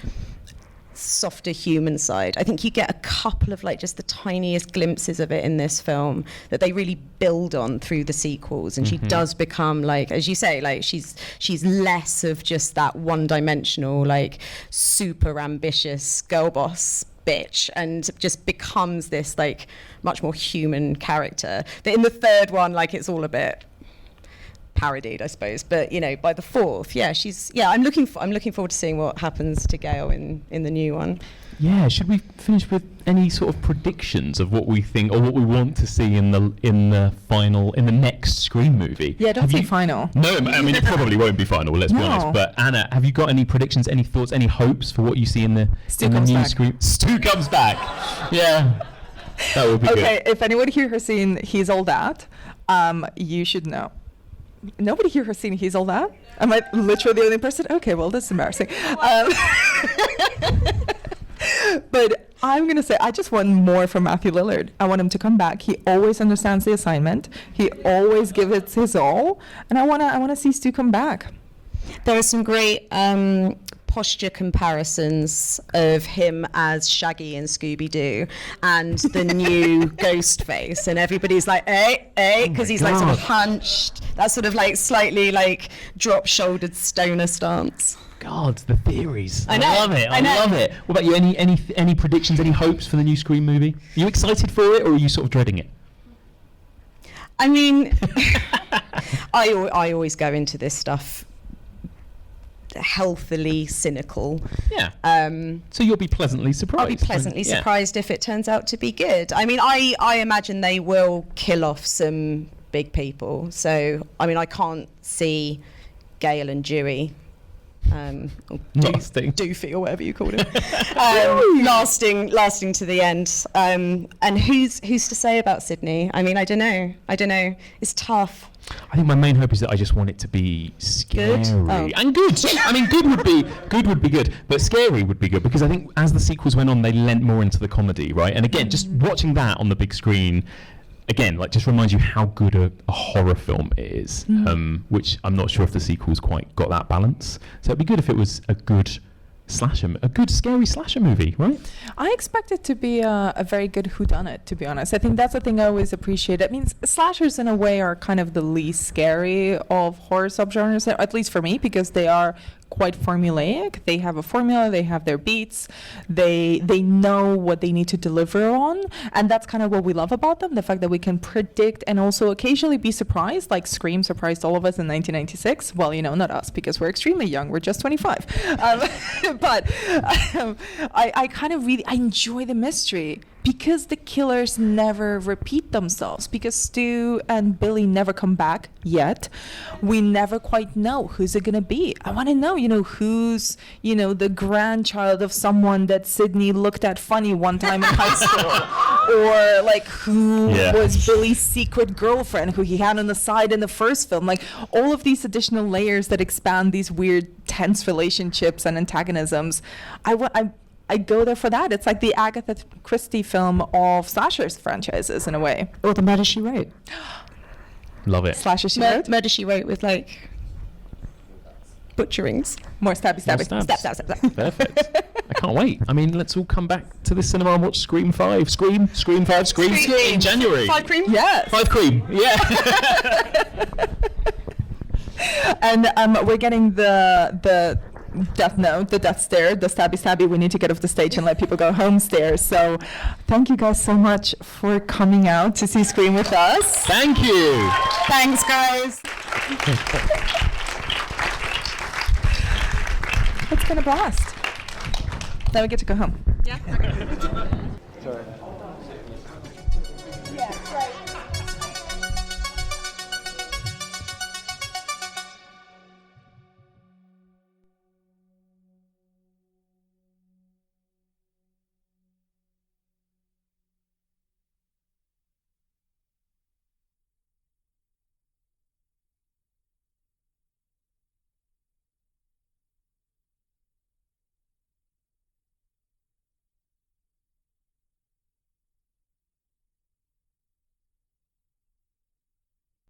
softer human side. I think you get a couple of like just the tiniest glimpses of it in this film that they really build on through the sequels, and she does become, like, as you say, like she's less of just that one-dimensional, like super ambitious girl boss bitch, and just becomes this like much more human character. That in the third one, like, it's all a bit parodied, I suppose, but you know, by the fourth, I'm looking forward to seeing what happens to Gale in the new one. Yeah, should we finish with any sort of predictions of what we think or what we want to see in the next Scream movie? Yeah, don't say final. No, I mean, it probably won't be final, let's be No. honest. But Anna, have you got any predictions, any thoughts, any hopes for what you see in the comes new back. Scream? Stu comes back. Yeah. That would be Okay, good. if anyone here has seen He's All That, you should know. Nobody here has seen He's All That? Am I literally the only person? Okay, well, this is embarrassing. But I'm going to say I just want more from Matthew Lillard. I want him to come back. He always understands the assignment. He always gives it his all. And I want to see Stu come back. There are some great posture comparisons of him as Shaggy in Scooby-Doo and the new Ghostface, and everybody's like, because he's like sort of hunched, that sort of like slightly like drop-shouldered stoner stance. God, the theories. I know, love it. I know. Love it. What about you? Any predictions, any hopes for the new Scream movie? Are you excited for it, or are you sort of dreading it? I mean, I always go into this stuff healthily cynical. Yeah. So you'll be pleasantly surprised. I'll be pleasantly surprised if it turns out to be good. I mean, I imagine they will kill off some big people. So, I mean, I can't see Gale and Dewey or Doofy or whatever you call him, lasting to the end. And who's to say about Sydney? I mean, I don't know. It's tough. I think my main hope is that I just want it to be scary and good. I mean, good would be good, but scary would be good, because I think as the sequels went on, they lent more into the comedy, right? And again, just watching that on the big screen, again, like, just reminds you how good a horror film it is, which I'm not sure if the sequels quite got that balance. So it'd be good if it was a good slasher, a good scary slasher movie, right? I expect it to be a very good whodunit, to be honest. I think that's the thing I always appreciate. I mean, slashers in a way are kind of the least scary of horror subgenres, at least for me, because they are quite formulaic. They have a formula, they have their beats, they know what they need to deliver on, and that's kind of what we love about them, the fact that we can predict and also occasionally be surprised, like Scream surprised all of us in 1996. Well, you know, not us, because we're extremely young, we're just 25. But I kind of really, I enjoy the mystery, because the killers never repeat themselves, because Stu and Billy never come back yet. We never quite know who's it gonna be. I want to know, who's, the grandchild of someone that Sydney looked at funny one time in high school, or like who was Billy's secret girlfriend who he had on the side in the first film. Like, all of these additional layers that expand these weird tense relationships and antagonisms. I go there for that. It's like the Agatha Christie film of slashers franchises in a way. Or the Murder, She Wrote. Love it. Slasher She Wrote? Murder, She Wrote with like butcherings. More stabby. Stab. Perfect. I can't wait. I mean, let's all come back to the cinema and watch Scream 5. Scream 5, Scream in January. 5 Cream? Yes. 5 Cream, yeah. And we're getting the death note, the death stare, the stabby. We need to get off the stage and let people go home stairs. So thank you guys so much for coming out to see Scream with us. Thank you. Thanks, guys. It's been a blast. Now we get to go home. Yeah. Sorry.